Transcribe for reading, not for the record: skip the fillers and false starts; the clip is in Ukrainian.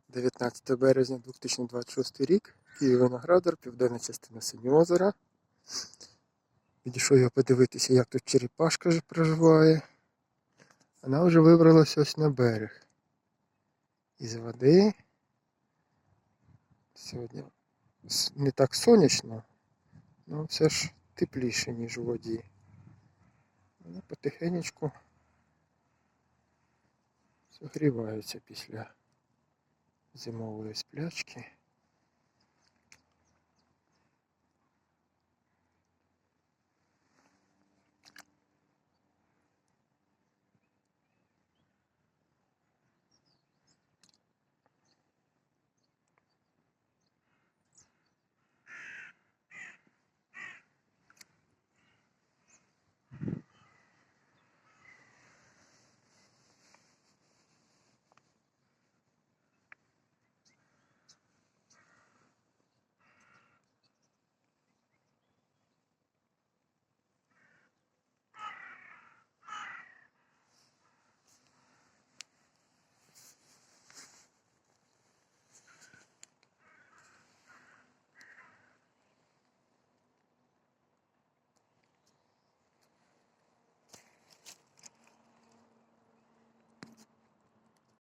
19 березня 2026 рік, Київ Виноградар, південна частина Синього озера. Підійшов я подивитися, як тут черепашка проживає. Вона вже вибралася ось на берег. Із води. Сьогодні не так сонячно, але все ж тепліше, ніж у воді. Вони потихенечку согріваються після зимової сплячки.